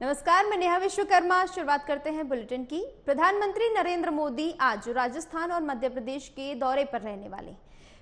नमस्कार, मैं नेहा विश्वकर्मा। शुरुआत करते हैं बुलेटिन की। प्रधानमंत्री नरेंद्र मोदी आज राजस्थान और मध्य प्रदेश के दौरे पर रहने वाले हैं।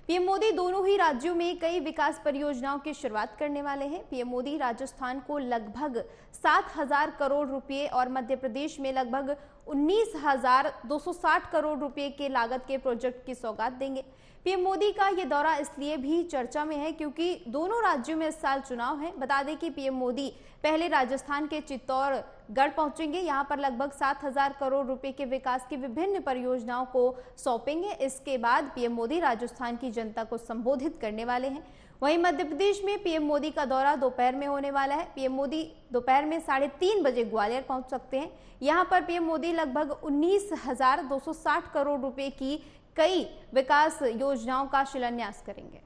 पीएम मोदी दोनों ही राज्यों में कई विकास परियोजनाओं की शुरुआत करने वाले हैं। पीएम मोदी राजस्थान को लगभग 7,000 करोड़ रुपए और मध्य प्रदेश में लगभग 19,260 करोड़ रुपए के लागत के प्रोजेक्ट की सौगात देंगे। पीएम मोदी का ये दौरा इसलिए भी चर्चा में है क्योंकि दोनों राज्यों में इस साल चुनाव है। बता दें कि पीएम मोदी पहले राजस्थान के चित्तौड़गढ़ पहुंचेंगे। यहां पर लगभग 7,000 करोड़ रुपए के विकास की विभिन्न परियोजनाओं को सौंपेंगे। इसके बाद पीएम मोदी राजस्थान की जनता को संबोधित करने वाले हैं। वहीं मध्य प्रदेश में पीएम मोदी का दौरा दोपहर में होने वाला है। पीएम मोदी दोपहर में 3:30 बजे ग्वालियर पहुंच सकते हैं। यहां पर पीएम मोदी लगभग 19,260 करोड़ रुपए की कई विकास योजनाओं का शिलान्यास करेंगे।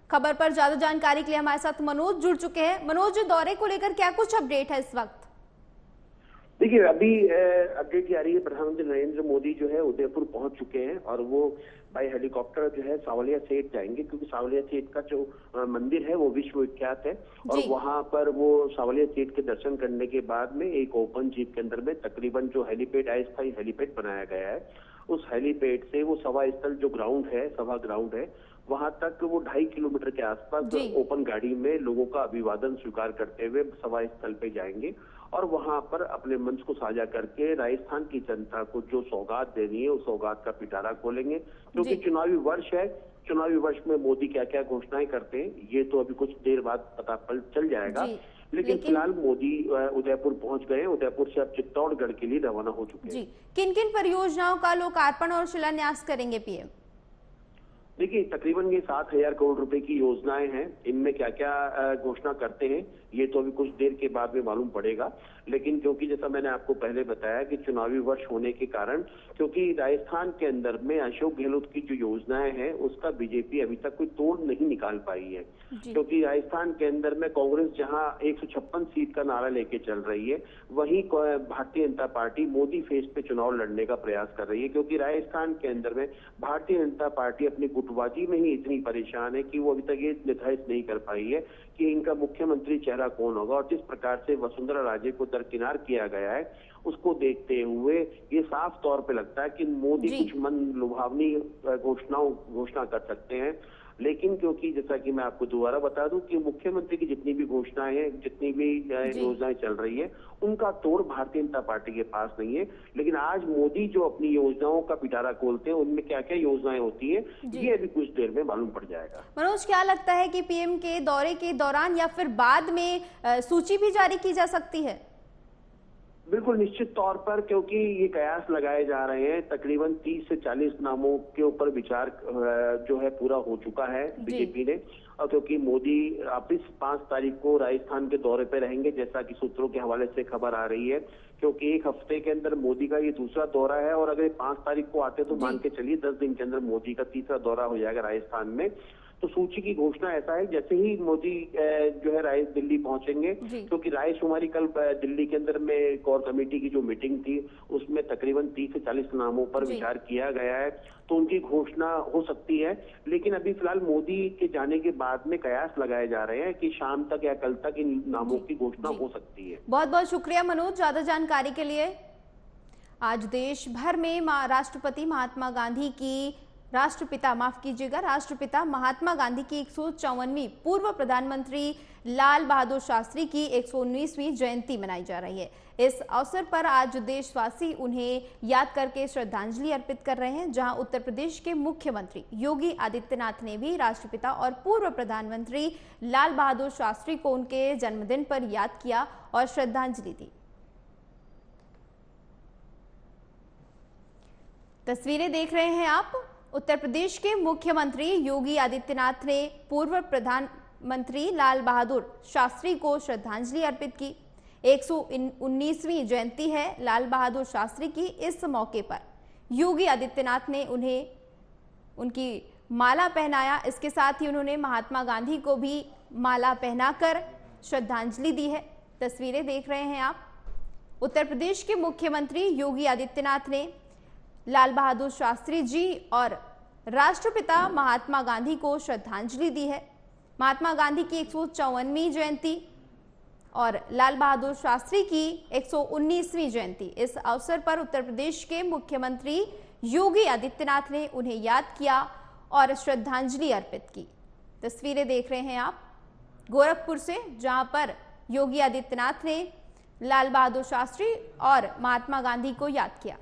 खबर पर ज्यादा जानकारी के लिए हमारे साथ मनोज जुड़ चुके हैं। मनोज, दौरे को लेकर क्या कुछ अपडेट है इस वक्त? देखिए, अभी अपडेट ये आ रही है, प्रधानमंत्री नरेंद्र मोदी जो है उदयपुर पहुंच चुके हैं और वो बाय हेलीकॉप्टर जो है सावलिया सेठ जाएंगे, क्योंकि सावलिया सेठ का जो मंदिर है वो विश्व विख्यात है। और वहां पर वो सावलिया सेठ के दर्शन करने के बाद में एक ओपन जीप के अंदर में तकरीबन जो हेलीपैड अस्थायी हेलीपैड बनाया गया है, उस हेलीपैड से वो सभा स्थल जो ग्राउंड है, सभा ग्राउंड है, वहां तक वो 2.5 किलोमीटर के आसपास ओपन गाड़ी में लोगों का अभिवादन स्वीकार करते हुए सभा स्थल पे जाएंगे और वहां पर अपने मंच को साझा करके राजस्थान की जनता को जो सौगात देनी है उस सौगात का पिटारा खोलेंगे। क्योंकि चुनावी वर्ष है, चुनावी वर्ष में मोदी क्या क्या घोषणाएं करते हैं ये तो अभी कुछ देर बाद पता चल जाएगा। लेकिन फिलहाल मोदी उदयपुर पहुंच गए। उदयपुर से अब चित्तौड़गढ़ के लिए रवाना हो चुके हैं। किन किन परियोजनाओं का लोकार्पण और शिलान्यास करेंगे पीएम? देखिए, तकरीबन ये 7,000 करोड़ रुपए की योजनाएं हैं। इनमें क्या क्या घोषणा करते हैं ये तो अभी कुछ देर के बाद में मालूम पड़ेगा। लेकिन क्योंकि जैसा मैंने आपको पहले बताया कि चुनावी वर्ष होने के कारण, क्योंकि राजस्थान के अंदर में अशोक गहलोत की जो योजनाएं हैं उसका बीजेपी अभी तक कोई तोड़ नहीं निकाल पाई है। क्योंकि राजस्थान के अंदर में कांग्रेस जहां 156 सीट का नारा लेके चल रही है, वहीं भारतीय जनता पार्टी मोदी फेस पे चुनाव लड़ने का प्रयास कर रही है। क्योंकि राजस्थान के अंदर में भारतीय जनता पार्टी अपनी गुटबाजी में ही इतनी परेशान है कि वो अभी तक ये निर्धारित नहीं कर पाई है कि इनका मुख्यमंत्री चेहरा कौन होगा। और जिस प्रकार से वसुंधरा राजे को दरकिनार किया गया है उसको देखते हुए ये साफ तौर पे लगता है कि मोदी कुछ मन लुभावनी घोषणा कर सकते हैं। लेकिन क्योंकि जैसा कि मैं आपको दोबारा बता दूं कि मुख्यमंत्री की जितनी भी घोषणाएं हैं, जितनी भी योजनाएं चल रही है, उनका तोड़ भारतीय जनता पार्टी के पास नहीं है। लेकिन आज मोदी जो अपनी योजनाओं का पिटारा खोलते हैं उनमें क्या क्या योजनाएं होती है ये अभी कुछ देर में मालूम पड़ जाएगा। मनोज, क्या लगता है कि पीएम के दौरे के दौरान या फिर बाद में सूची भी जारी की जा सकती है? बिल्कुल निश्चित तौर पर, क्योंकि ये कयास लगाए जा रहे हैं। तकरीबन 30 से 40 नामों के ऊपर विचार जो है पूरा हो चुका है बीजेपी ने। और क्योंकि मोदी अब इस 5 तारीख को राजस्थान के दौरे पे रहेंगे, जैसा कि सूत्रों के हवाले से खबर आ रही है, क्योंकि एक हफ्ते के अंदर मोदी का ये दूसरा दौरा है और अगर 5 तारीख को आते तो मान के चलिए 10 दिन के अंदर मोदी का तीसरा दौरा हो जाएगा राजस्थान में। तो सूची की घोषणा ऐसा है जैसे ही मोदी जो है दिल्ली पहुंचेंगे, क्योंकि रायशुमारी कल दिल्ली के अंदर में कोर कमेटी की जो मीटिंग थी उसमें तकरीबन 30 से 40 नामों पर विचार किया गया है, तो उनकी घोषणा हो सकती है। लेकिन अभी फिलहाल मोदी के जाने के बाद में कयास लगाए जा रहे हैं कि शाम तक या कल तक इन नामों की घोषणा हो सकती है। बहुत बहुत शुक्रिया मनोज, ज्यादा जानकारी के लिए। आज देश भर में राष्ट्रपिता महात्मा गांधी की 154वीं पूर्व प्रधानमंत्री लाल बहादुर शास्त्री की 119वीं जयंती मनाई जा रही है। इस अवसर पर आज देशवासी उन्हें याद करके श्रद्धांजलि अर्पित कर रहे हैं, जहां उत्तर प्रदेश के मुख्यमंत्री योगी आदित्यनाथ ने भी राष्ट्रपिता और पूर्व प्रधानमंत्री लाल बहादुर शास्त्री को उनके जन्मदिन पर याद किया और श्रद्धांजलि दी। तस्वीरें देख रहे हैं आप। उत्तर प्रदेश के मुख्यमंत्री योगी आदित्यनाथ ने पूर्व प्रधानमंत्री लाल बहादुर शास्त्री को श्रद्धांजलि अर्पित की। 119वीं जयंती है लाल बहादुर शास्त्री की। इस मौके पर योगी आदित्यनाथ ने उन्हें उनकी माला पहनाया। इसके साथ ही उन्होंने महात्मा गांधी को भी माला पहनाकर श्रद्धांजलि दी है। तस्वीरें देख रहे हैं आप। उत्तर प्रदेश के मुख्यमंत्री योगी आदित्यनाथ ने लाल बहादुर शास्त्री जी और राष्ट्रपिता महात्मा गांधी को श्रद्धांजलि दी है। महात्मा गांधी की 154वीं जयंती और लाल बहादुर शास्त्री की 119वीं जयंती। इस अवसर पर उत्तर प्रदेश के मुख्यमंत्री योगी आदित्यनाथ ने उन्हें याद किया और श्रद्धांजलि अर्पित की। तस्वीरें देख रहे हैं आप गोरखपुर से, जहां पर योगी आदित्यनाथ ने लाल बहादुर शास्त्री और महात्मा गांधी को याद किया।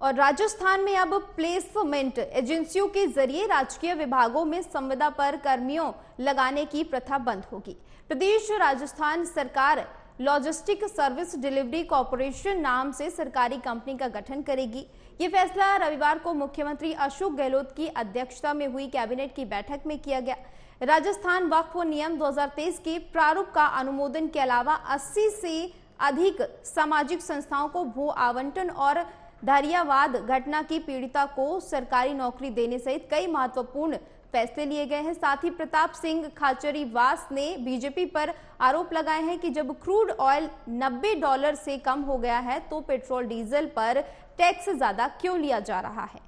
और राजस्थान में अब प्लेसमेंट एजेंसियों के जरिए राजकीय विभागों में संविदा पर कर्मियों लगाने की प्रथा बंद होगी। प्रदेश राजस्थान सरकार लॉजिस्टिक सर्विस डिलीवरी कॉरपोरेशन नाम से सरकारी कंपनी का गठन करेगी। ये फैसला रविवार को मुख्यमंत्री अशोक गहलोत की अध्यक्षता में हुई कैबिनेट की बैठक में किया गया। राजस्थान वक्फ नियम 2023 के प्रारूप का अनुमोदन के अलावा 80 से अधिक सामाजिक संस्थाओं को भू आवंटन और धारियावाद घटना की पीड़िता को सरकारी नौकरी देने सहित कई महत्वपूर्ण फैसले लिए गए हैं। साथ ही प्रताप सिंह खाचरीवास ने बीजेपी पर आरोप लगाए हैं कि जब क्रूड ऑयल $90 से कम हो गया है तो पेट्रोल डीजल पर टैक्स ज्यादा क्यों लिया जा रहा है।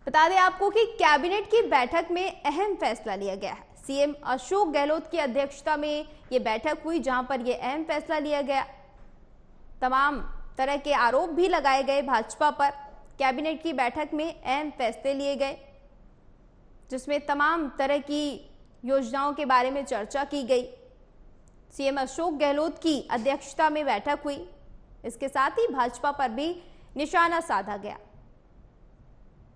बता दें आपको कि कैबिनेट की बैठक में अहम फैसला लिया गया है। सीएम अशोक गहलोत की अध्यक्षता में यह बैठक हुई, जहां पर यह अहम फैसला लिया गया। तमाम तरह के आरोप भी लगाए गए भाजपा पर। कैबिनेट की बैठक में अहम फैसले लिए गए, जिसमें तमाम तरह की योजनाओं के बारे में चर्चा की गई। सीएम अशोक गहलोत की अध्यक्षता में बैठक हुई। इसके साथ ही भाजपा पर भी निशाना साधा गया।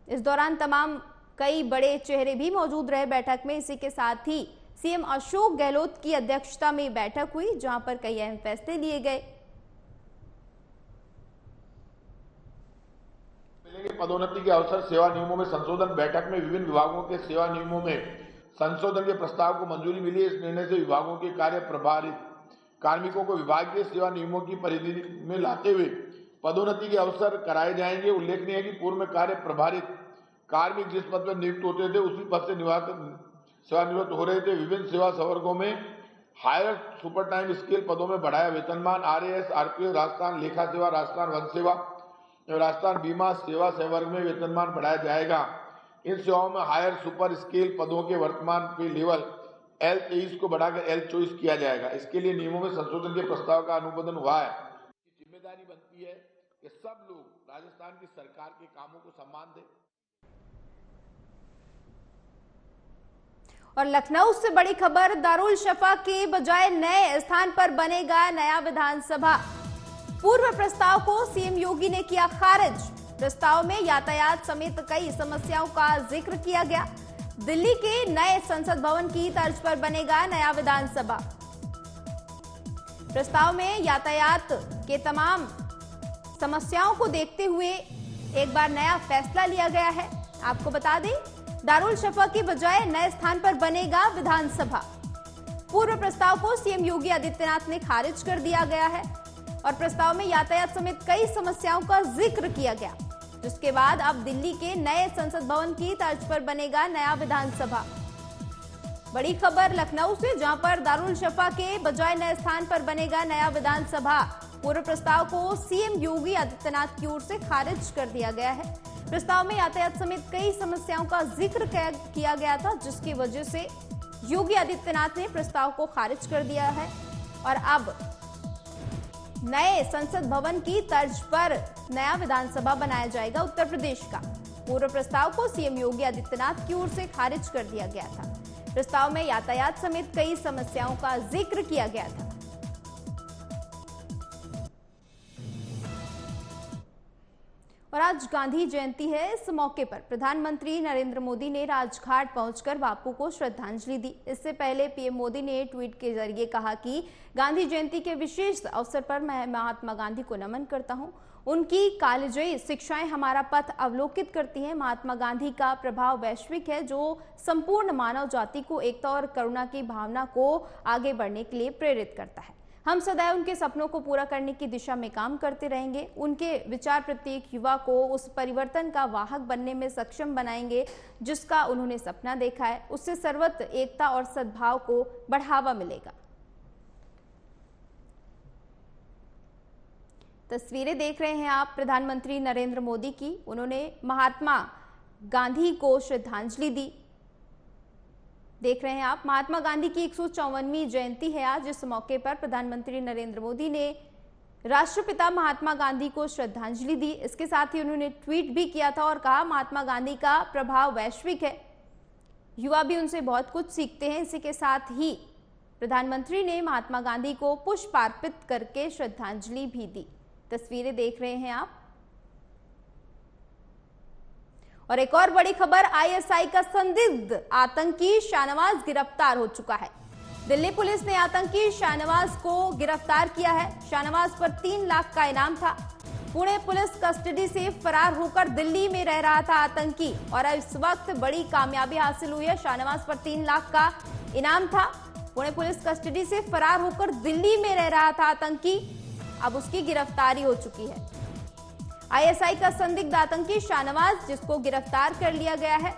इस दौरान तमाम कई बड़े चेहरे भी मौजूद रहे बैठक में। इसी के साथ ही सीएम अशोक गहलोत की अध्यक्षता में बैठक हुई, जहां पर कई अहम फैसले लिए गए। पदोन्नति के अवसर, सेवा नियमों में संशोधन। बैठक में विभिन्न विभागों के सेवा नियमों में संशोधन के प्रस्ताव को मंजूरी मिली। इस निर्णय से विभागों के कार्य प्रभारित कार्मिकों को विभागीय सेवा नियमों की परिधि में लाते हुए पदोन्नति के अवसर कराए जाएंगे। उल्लेखनीय है कि पूर्व में कार्य प्रभारित कार्मिक जिस पद पर नियुक्त होते थे उसी पद से सेवानिवृत्त हो रहे थे। विभिन्न सेवा संवर्गों में हायर सुपर टाइम स्केल पदों में बढ़ाया वेतनमान। आरएएस, आरपीएस, राजस्थान लेखा सेवा, राजस्थान वन सेवा, राजस्थान बीमा सेवा संवर्ग में वेतनमान बढ़ाया जाएगा। इन सेवाओं में हायर सुपर स्केल पदों के वर्तमान पे लेवल L23 को बढ़ाकर L24 किया जाएगा। इसके लिए नियमों में संशोधन के प्रस्ताव का अनुमोदन हुआ है। जिम्मेदारी बनती है कि सब लोग राजस्थान की सरकार के कामों को सम्मान दें। और लखनऊ से बड़ी खबर, दारुल शफा के बजाय नए स्थान पर बनेगा नया विधानसभा। पूर्व प्रस्ताव को सीएम योगी ने किया खारिज। प्रस्ताव में यातायात समेत कई समस्याओं का जिक्र किया गया। दिल्ली के नए संसद भवन की तर्ज पर बनेगा नया विधानसभा। प्रस्ताव में यातायात के तमाम समस्याओं को देखते हुए एक बार नया फैसला लिया गया है। आपको बता दें, दारुल शफा के बजाय नए स्थान पर बनेगा विधानसभा। पूर्व प्रस्ताव को सीएम योगी आदित्यनाथ ने खारिज कर दिया गया है और प्रस्ताव में यातायात समेत कई समस्याओं का जिक्र किया गया, जिसके बाद अब दिल्ली के नए संसद भवन की तर्ज पर बनेगा नया विधानसभा। बड़ी खबर लखनऊ से, जहां पर दारुल शफा के बजाय नए स्थान पर बनेगा नया विधानसभा। पूर्व प्रस्ताव को सीएम योगी आदित्यनाथ की ओर से खारिज कर दिया गया है। प्रस्ताव में यातायात समेत कई समस्याओं का जिक्र किया गया था, जिसकी वजह से योगी आदित्यनाथ ने प्रस्ताव को खारिज कर दिया है और अब नए संसद भवन की तर्ज पर नया विधानसभा बनाया जाएगा उत्तर प्रदेश का। पूर्व प्रस्ताव को सीएम योगी आदित्यनाथ की ओर से खारिज कर दिया गया था। प्रस्ताव में यातायात समेत कई समस्याओं का जिक्र किया गया था। और आज गांधी जयंती है। इस मौके पर प्रधानमंत्री नरेंद्र मोदी ने राजघाट पहुंचकर बापू को श्रद्धांजलि दी। इससे पहले पीएम मोदी ने ट्वीट के जरिए कहा कि गांधी जयंती के विशेष अवसर पर मैं महात्मा गांधी को नमन करता हूं। उनकी कालजयी शिक्षाएं हमारा पथ अवलोकित करती हैं। महात्मा गांधी का प्रभाव वैश्विक है, जो संपूर्ण मानव जाति को एकता और करुणा की भावना को आगे बढ़ने के लिए प्रेरित करता है। हम सदैव उनके सपनों को पूरा करने की दिशा में काम करते रहेंगे। उनके विचार प्रत्येक युवा को उस परिवर्तन का वाहक बनने में सक्षम बनाएंगे जिसका उन्होंने सपना देखा है। उससे सर्वत्र एकता और सद्भाव को बढ़ावा मिलेगा। तस्वीरें देख रहे हैं आप प्रधानमंत्री नरेंद्र मोदी की। उन्होंने महात्मा गांधी को श्रद्धांजलि दी। देख रहे हैं आप, महात्मा गांधी की 154वीं जयंती है आज। इस मौके पर प्रधानमंत्री नरेंद्र मोदी ने राष्ट्रपिता महात्मा गांधी को श्रद्धांजलि दी। इसके साथ ही उन्होंने ट्वीट भी किया था और कहा, महात्मा गांधी का प्रभाव वैश्विक है, युवा भी उनसे बहुत कुछ सीखते हैं। इसी के साथ ही प्रधानमंत्री ने महात्मा गांधी को पुष्प अर्पित करके श्रद्धांजलि भी दी। तस्वीरें देख रहे हैं आप। और एक और बड़ी खबर, आईएसआई का संदिग्ध आतंकी शाहनवाज गिरफ्तार हो चुका है। दिल्ली पुलिस ने आतंकी शाहनवाज को गिरफ्तार किया है। शाहनवाज पर 3 लाख का इनाम था। पुणे पुलिस कस्टडी से फरार होकर दिल्ली में रह रहा था आतंकी और इस वक्त बड़ी कामयाबी हासिल हुई है। शाहनवाज पर 3 लाख का इनाम था। पुणे पुलिस कस्टडी से फरार होकर दिल्ली में रह रहा था आतंकी, अब उसकी गिरफ्तारी हो चुकी है। आईएसआई का संदिग्ध आतंकी शाहनवाज, जिसको गिरफ्तार कर लिया गया है।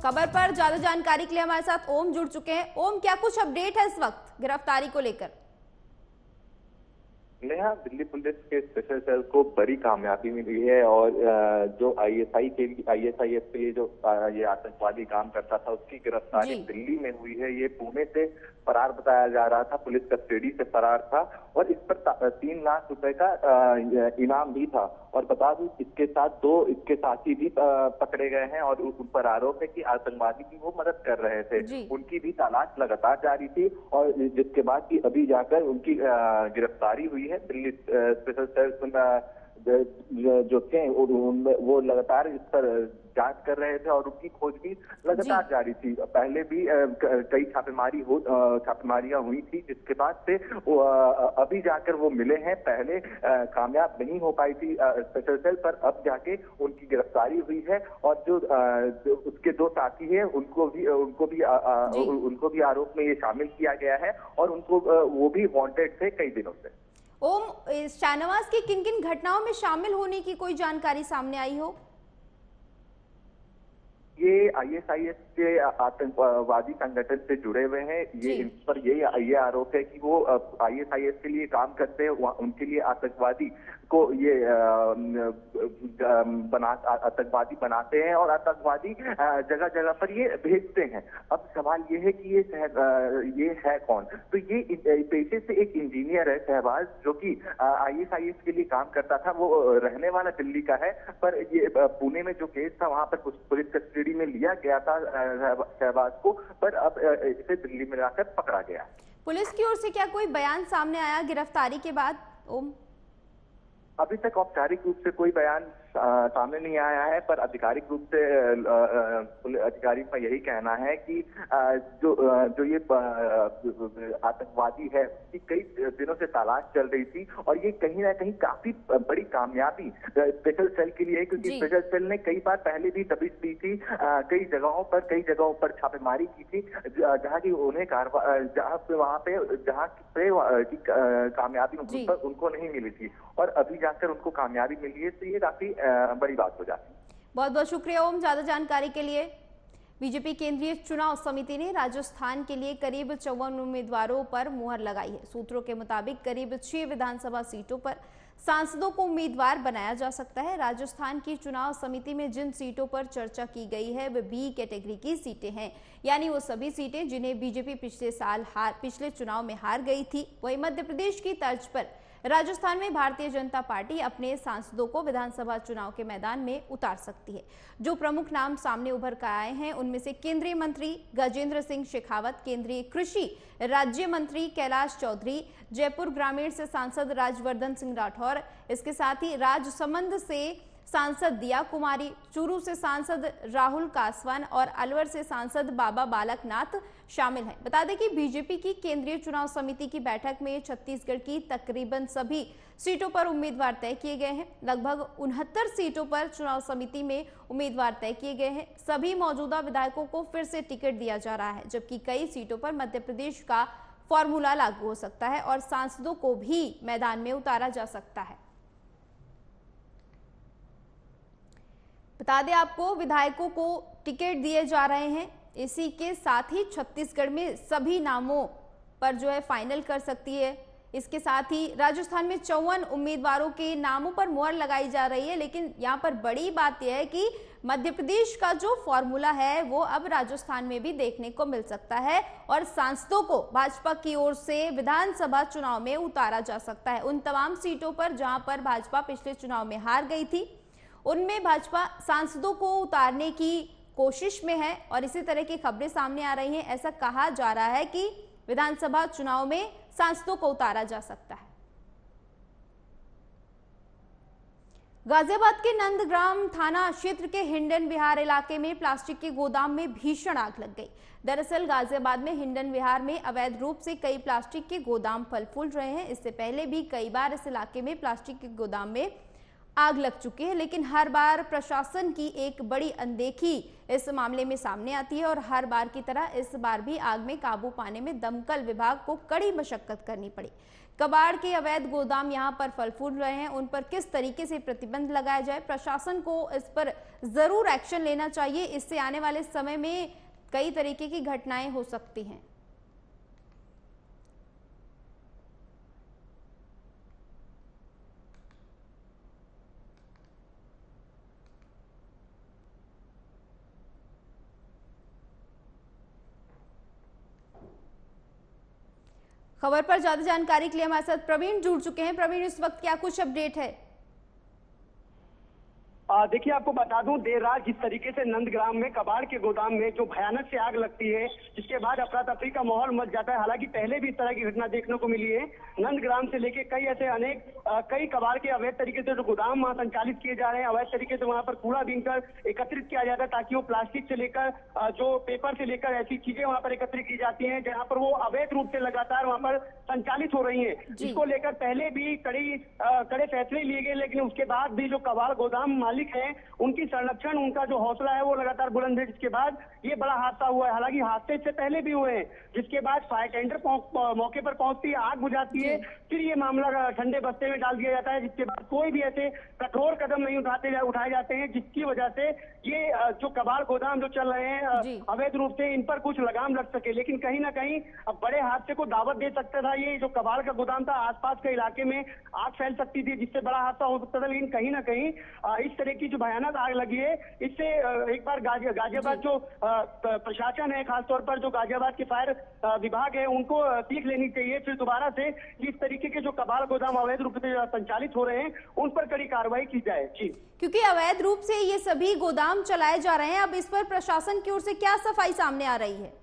खबर पर ज्यादा जानकारी के लिए हमारे साथ ओम जुड़ चुके हैं। ओम, क्या कुछ अपडेट है इस वक्त गिरफ्तारी को लेकर? नेहा, दिल्ली पुलिस के स्पेशल सेल को बड़ी कामयाबी मिली है और जो आईएसआईएस के लिए जो ये आतंकवादी काम करता था उसकी गिरफ्तारी दिल्ली में हुई है। ये पुणे से फरार बताया जा रहा था, पुलिस कस्टडी से फरार था और इस पर 3 लाख रुपए का इनाम भी था। और बता दूं, इसके साथ 2 इसके साथी भी पकड़े गए हैं और उन पर आरोप है कि आतंकवादी की वो मदद कर रहे थे। उनकी भी तलाश लगातार जारी थी और जिसके बाद की अभी जाकर उनकी गिरफ्तारी हुई है। दिल्ली स्पेशल सेल जो थे वो लगातार इस पर जांच कर रहे थे और उनकी खोज भी लगातार जारी थी। पहले भी कई छापेमारियां हुई थी, जिसके बाद से अभी जाकर वो मिले हैं। पहले कामयाब नहीं हो पाई थी स्पेशल सेल, पर अब जाके उनकी गिरफ्तारी हुई है और जो उसके 2 साथी हैं उनको भी आरोप में ये शामिल किया गया है और उनको वो भी वांटेड थे कई दिनों से। ओम, शाहनवाज की किन किन घटनाओं में शामिल होने की कोई जानकारी सामने आई हो? ये आईएसआईएस के आतंकवादी संगठन से जुड़े हुए हैं। ये इन पर ये आरोप है कि वो आईएसआईएस के लिए काम करते हैं, उनके लिए आतंकवादी को ये आतंकवादी बनाते हैं और आतंकवादी जगह जगह पर ये भेजते हैं। अब सवाल ये है कि ये है कौन? तो ये पेशे से एक इंजीनियर है शहबाज, जो कि आईएसआईएस के लिए काम करता था। वो रहने वाला दिल्ली का है, पर ये पुणे में जो केस था वहां पर पुलिस कस्टडी में लिया गया था शहबाज को, पर अब इसे दिल्ली में लाकर पकड़ा गया। पुलिस की ओर से क्या कोई बयान सामने आया गिरफ्तारी के बाद? ओम, अभी तक औपचारिक रूप से कोई बयान सामने नहीं आया है, पर आधिकारिक रूप से अधिकारी का यही कहना है कि जो ये आतंकवादी है उसकी कई दिनों से तलाश चल रही थी और ये कहीं ना कहीं काफी बड़ी कामयाबी स्पेशल सेल के लिए है, क्योंकि स्पेशल सेल ने कई बार पहले भी दबिश दी थी, कई जगहों पर छापेमारी की थी, जहाँ की उन्हें जहाँ पे कामयाबी उनको नहीं मिली थी और अभी जाकर उनको कामयाबी मिली है। तो ये काफी बड़ी बात हो जाती है। बहुत बहुत शुक्रिया ओम, ज्यादा जानकारी के लिए। बीजेपी केंद्रीय चुनाव समिति ने राजस्थान के लिए करीब 54 उम्मीदवारों पर मुहर लगाई है। सूत्रों के मुताबिक करीब 6 विधानसभा सीटों पर सांसदों को उम्मीदवार बनाया जा सकता है। राजस्थान की चुनाव समिति में जिन सीटों पर चर्चा की गई है वे बी कैटेगरी की सीटें हैं, यानी वो सभी सीटें जिन्हें बीजेपी पिछले चुनाव में हार गई थी। वहीं मध्य प्रदेश की तर्ज पर राजस्थान में भारतीय जनता पार्टी अपने सांसदों को विधानसभा चुनाव के मैदान में उतार सकती है। जो प्रमुख नाम सामने उभर कर आए हैं उनमें से केंद्रीय मंत्री गजेंद्र सिंह शेखावत, केंद्रीय कृषि राज्य मंत्री कैलाश चौधरी, जयपुर ग्रामीण से सांसद राजवर्धन सिंह राठौर, इसके साथ ही राजसमंद से सांसद दिया कुमारी, चूरू से सांसद राहुल कासवान और अलवर से सांसद बाबा बालक नाथ शामिल हैं। बता दें कि बीजेपी की केंद्रीय चुनाव समिति की बैठक में छत्तीसगढ़ की तकरीबन सभी सीटों पर उम्मीदवार तय किए गए हैं। लगभग 69 सीटों पर चुनाव समिति में उम्मीदवार तय किए गए हैं। सभी मौजूदा विधायकों को फिर से टिकट दिया जा रहा है, जबकि कई सीटों पर मध्य प्रदेश का फॉर्मूला लागू हो सकता है और सांसदों को भी मैदान में उतारा जा सकता है। बता दें आपको, विधायकों को टिकट दिए जा रहे हैं। इसी के साथ ही छत्तीसगढ़ में सभी नामों पर जो है फाइनल कर सकती है। इसके साथ ही राजस्थान में 54 उम्मीदवारों के नामों पर मुहर लगाई जा रही है। लेकिन यहाँ पर बड़ी बात यह है कि मध्य प्रदेश का जो फॉर्मूला है वो अब राजस्थान में भी देखने को मिल सकता है और सांसदों को भाजपा की ओर से विधानसभा चुनाव में उतारा जा सकता है। उन तमाम सीटों पर जहां पर भाजपा पिछले चुनाव में हार गई थी, उनमें भाजपा सांसदों को उतारने की कोशिश में है और इसी तरह की खबरें सामने आ रही हैं। ऐसा कहा जा रहा है कि विधानसभा चुनाव में सांसदों को उतारा जा सकता है। गाजियाबाद के नंदग्राम थाना क्षेत्र के हिंडन विहार इलाके में प्लास्टिक के गोदाम में भीषण आग लग गई। दरअसल गाजियाबाद में हिंडन विहार में अवैध रूप से कई प्लास्टिक के गोदाम फल फूल रहे हैं। इससे पहले भी कई बार इस इलाके में प्लास्टिक के गोदाम में आग लग चुकी है, लेकिन हर बार प्रशासन की एक बड़ी अनदेखी इस मामले में सामने आती है और हर बार की तरह इस बार भी आग में काबू पाने में दमकल विभाग को कड़ी मशक्कत करनी पड़ी। कबाड़ के अवैध गोदाम यहां पर फल फूल रहे हैं, उन पर किस तरीके से प्रतिबंध लगाया जाए, प्रशासन को इस पर जरूर एक्शन लेना चाहिए। इससे आने वाले समय में कई तरीके की घटनाएं हो सकती हैं। खबर पर ज्यादा जानकारी के लिए हमारे साथ प्रवीण जुड़ चुके हैं। प्रवीण, इस वक्त क्या कुछ अपडेट है? देखिए, आपको बता दूं, देर रात जिस तरीके से नंदग्राम में कबाड़ के गोदाम में जो भयानक से आग लगती है, जिसके बाद अफरा तफरी का माहौल मच जाता है। हालांकि पहले भी इस तरह की घटना देखने को मिली है। नंदग्राम से लेके कई ऐसे कई कबाड़ के अवैध तरीके से जो गोदाम वहां संचालित किए जा रहे हैं, अवैध तरीके से वहां पर कूड़ा बीनकर एकत्रित किया जाता है ताकि वो प्लास्टिक से लेकर जो पेपर से लेकर ऐसी चीजें वहां पर एकत्रित की जाती हैं जहां पर वो अवैध रूप से लगातार वहां पर संचालित हो रही है। इसको लेकर पहले भी कड़े फैसले लिए गए, लेकिन उसके बाद भी जो कबाड़ गोदाम मालिक है उनकी संरक्षण, उनका जो हौसला है वो लगातार बुलंद है, जिसके बाद ये बड़ा हादसा हुआ है। हालांकि हादसे से पहले भी हुए हैं, जिसके बाद फायर टेंडर मौके पर पहुंचती है, आग बुझाती है, फिर ये मामला ठंडे बस्ते में डाल दिया जाता है, जिसके बाद कोई भी ऐसे कठोर कदम नहीं उठाए जाते हैं, जिसकी वजह से ये जो कबाड़ गोदाम जो चल रहे हैं अवैध रूप से, इन पर कुछ लगाम लग सके। लेकिन कहीं ना कहीं अब बड़े हादसे को दावत दे सकता था ये जो कबाड़ का गोदाम था। आसपास के इलाके में आग फैल सकती थी, जिससे बड़ा हादसा हो सकता था। लेकिन कहीं ना कहीं इस तरह की जो भयानक आग लगी है, इससे एक बार गाजियाबाद जो प्रशासन है, खासतौर पर जो गाजियाबाद के फायर विभाग है, उनको सीख लेनी चाहिए। फिर दोबारा से इस तरीके के जो कबाड़ गोदाम अवैध रूप से संचालित हो रहे हैं उन पर कड़ी कार्रवाई की जाए। जी, क्योंकि अवैध रूप से ये सभी गोदाम चलाए जा रहे हैं, अब इस पर प्रशासन की ओर से क्या सफाई सामने आ रही है?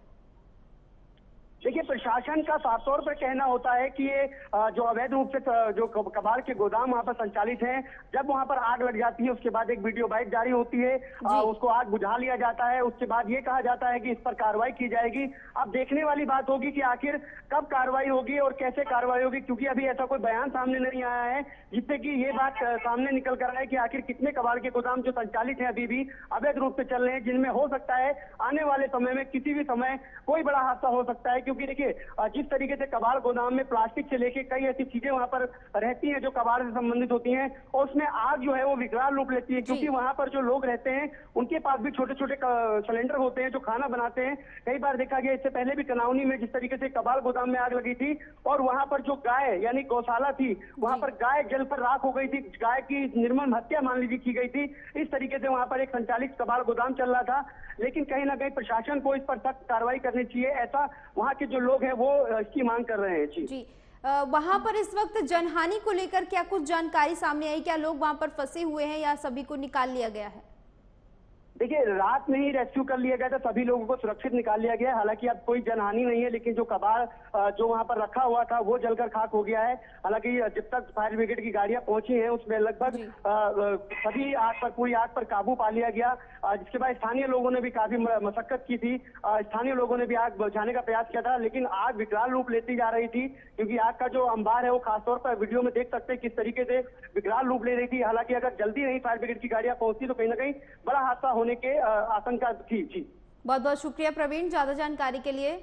देखिए, प्रशासन का साफ तौर पर कहना होता है कि ये जो अवैध रूप से जो कबाड़ के गोदाम वहां पर संचालित हैं, जब वहां पर आग लग जाती है उसके बाद एक वीडियो बाइट जारी होती है, उसको आग बुझा लिया जाता है। उसके बाद ये कहा जाता है कि इस पर कार्रवाई की जाएगी। अब देखने वाली बात होगी कि आखिर कब कार्रवाई होगी और कैसे कार्रवाई होगी, क्योंकि अभी ऐसा कोई बयान सामने नहीं आया है जिससे कि ये बात सामने निकल कर आए कि आखिर कितने कबाड़ के गोदाम जो संचालित है अभी भी अवैध रूप से चल रहे हैं, जिनमें हो सकता है आने वाले समय में किसी भी समय कोई बड़ा हादसा हो सकता है। क्योंकि देखिए, जिस तरीके से कबाड़ गोदाम में प्लास्टिक से लेके कई ऐसी चीजें वहां पर रहती हैं जो कबाड़ से संबंधित होती हैं, और उसमें आग जो है वो विकराल रूप लेती है। क्योंकि वहां पर जो लोग रहते हैं उनके पास भी छोटे छोटे सिलेंडर होते हैं जो खाना बनाते हैं। कई बार देखा गया, इससे पहले भी कनाउनी में जिस तरीके से कबाड़ गोदाम में आग लगी थी और वहां पर जो गाय यानी गौशाला थी, वहां पर गाय जल पर राख हो गई थी, गाय की निर्मम हत्या मान लीजिए की गई थी। इस तरीके से वहां पर एक संचालित कबाड़ गोदाम चल रहा था। लेकिन कहीं ना कहीं प्रशासन को इस पर सख्त कार्रवाई करनी चाहिए, ऐसा वहां के जो लोग हैं वो इसकी मांग कर रहे हैं। जी, वहां पर इस वक्त जनहानि को लेकर क्या कुछ जानकारी सामने आई? क्या लोग वहां पर फंसे हुए हैं या सभी को निकाल लिया गया है? देखिए, रात में ही रेस्क्यू कर लिया गया था, सभी लोगों को सुरक्षित निकाल लिया गया है। हालांकि अब कोई जनहानि नहीं है, लेकिन जो कबाड़ जो वहां पर रखा हुआ था वो जलकर खाक हो गया है। हालांकि जब तक फायर ब्रिगेड की गाड़ियां पहुंची हैं उसमें लगभग सभी पूरी आग पर काबू पा लिया गया। जिसके बाद स्थानीय लोगों ने भी काफी मशक्कत की थी। स्थानीय लोगों ने भी आग बुझाने का प्रयास किया था, लेकिन आग विकराल रूप लेती जा रही थी, क्योंकि आग का जो अंबार है वो खासतौर पर वीडियो में देख सकते हैं किस तरीके से विकराल रूप ले रही थी। हालांकि अगर जल्दी नहीं फायर ब्रिगेड की गाड़ियां पहुंचती तो कहीं ना कहीं बड़ा हादसा होने के आशंका थी। जी, बहुत बहुत शुक्रिया प्रवीण, ज्यादा जानकारी के लिए।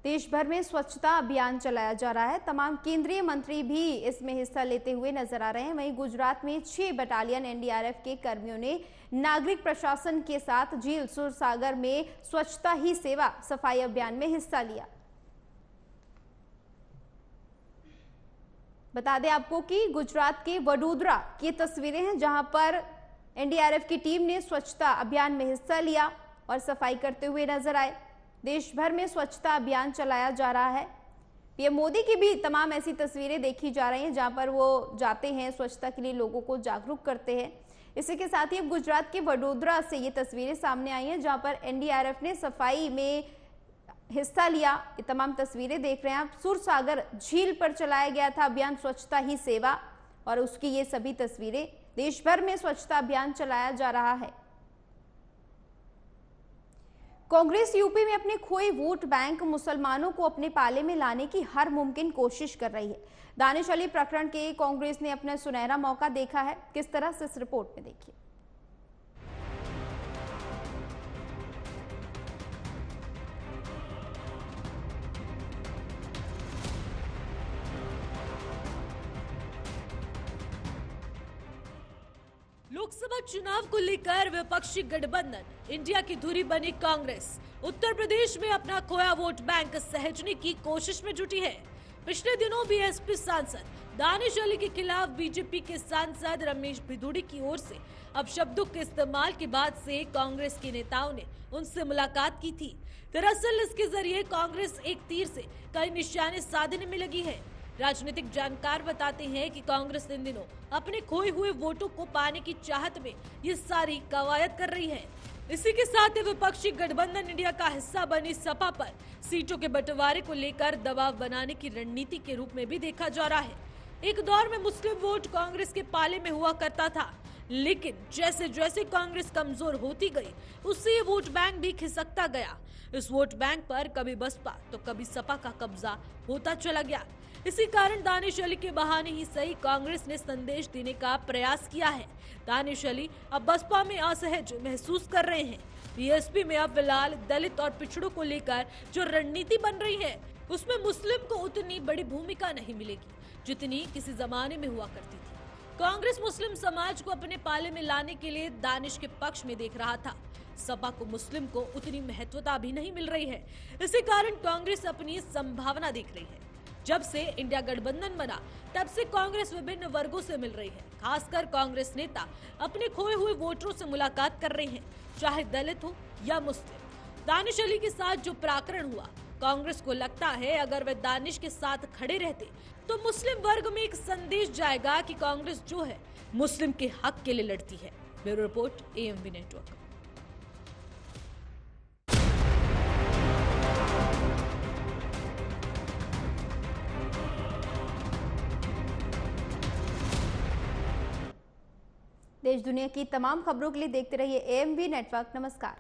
देश भर में स्वच्छता अभियान चलाया जा रहा है, तमाम केंद्रीय मंत्री भी इसमें हिस्सा लेते हुए नजर आ रहे हैं। वहीं गुजरात में 6 बटालियन एनडीआरएफ के कर्मियों ने नागरिक प्रशासन के साथ झील सूरसागर में स्वच्छता ही सेवा सफाई अभियान में हिस्सा लिया। बता दें आपको कि गुजरात के वडोदरा की तस्वीरें हैं, जहां पर एनडीआरएफ की टीम ने स्वच्छता अभियान में हिस्सा लिया और सफाई करते हुए नजर आए। देश भर में स्वच्छता अभियान चलाया जा रहा है। पीएम मोदी की भी तमाम ऐसी तस्वीरें देखी जा रही हैं, जहां पर वो जाते हैं, स्वच्छता के लिए लोगों को जागरूक करते हैं। इसी के साथ ही अब गुजरात के वडोदरा से ये तस्वीरें सामने आई हैं, जहां पर एनडीआरएफ ने सफाई में हिस्सा लिया। ये तमाम तस्वीरें देख रहे हैं आप, सूरसागर झील पर चलाया गया था अभियान स्वच्छता ही सेवा, और उसकी ये सभी तस्वीरें। देश भर में स्वच्छता अभियान चलाया जा रहा है। कांग्रेस यूपी में अपने खोए वोट बैंक मुसलमानों को अपने पाले में लाने की हर मुमकिन कोशिश कर रही है। दानिश अली प्रकरण के कांग्रेस ने अपना सुनहरा मौका देखा है, किस तरह से इस रिपोर्ट में देखिए। लोकसभा चुनाव को लेकर विपक्षी गठबंधन इंडिया की धुरी बनी कांग्रेस उत्तर प्रदेश में अपना खोया वोट बैंक सहेजने की कोशिश में जुटी है। पिछले दिनों बीएसपी सांसद दानिश अली के खिलाफ बीजेपी के सांसद रमेश भिदुड़ी की ओर से अपशब्दों के इस्तेमाल के बाद से कांग्रेस के नेताओं ने उनसे मुलाकात की थी। दरअसल इसके जरिए कांग्रेस एक तीर से कई निशाने साधने में लगी है। राजनीतिक जानकार बताते हैं कि कांग्रेस इन दिनों अपने खोए हुए वोटों को पाने की चाहत में ये सारी कवायद कर रही है। इसी के साथ विपक्षी गठबंधन इंडिया का हिस्सा बनी सपा पर सीटों के बंटवारे को लेकर दबाव बनाने की रणनीति के रूप में भी देखा जा रहा है। एक दौर में मुस्लिम वोट कांग्रेस के पाले में हुआ करता था, लेकिन जैसे जैसे कांग्रेस कमजोर होती गई उससे ये वोट बैंक भी खिसकता गया। इस वोट बैंक पर कभी बसपा तो कभी सपा का कब्जा होता चला गया। इसी कारण दानिश अली के बहाने ही सही कांग्रेस ने संदेश देने का प्रयास किया है। दानिश अली अब बसपा में असहज महसूस कर रहे हैं। बीएसपी में अब फिलहाल दलित और पिछड़ों को लेकर जो रणनीति बन रही है उसमें मुस्लिम को उतनी बड़ी भूमिका नहीं मिलेगी जितनी किसी जमाने में हुआ करती थी। कांग्रेस मुस्लिम समाज को अपने पाले में लाने के लिए दानिश के पक्ष में देख रहा था। सपा को मुस्लिम को उतनी महत्वता भी नहीं मिल रही है। इसी कारण कांग्रेस अपनी संभावना देख रही है। जब से इंडिया गठबंधन बना तब से कांग्रेस विभिन्न वर्गों से मिल रही है। खासकर कांग्रेस नेता अपने खोए हुए वोटरों से मुलाकात कर रहे हैं, चाहे दलित हो या मुस्लिम। दानिश अली के साथ जो प्रकरण हुआ, कांग्रेस को लगता है अगर वे दानिश के साथ खड़े रहते तो मुस्लिम वर्ग में एक संदेश जाएगा कि कांग्रेस जो है मुस्लिम के हक के लिए लड़ती है। Bureau report, AMV network. देश दुनिया की तमाम खबरों के लिए देखते रहिए एएमवी नेटवर्क। नमस्कार।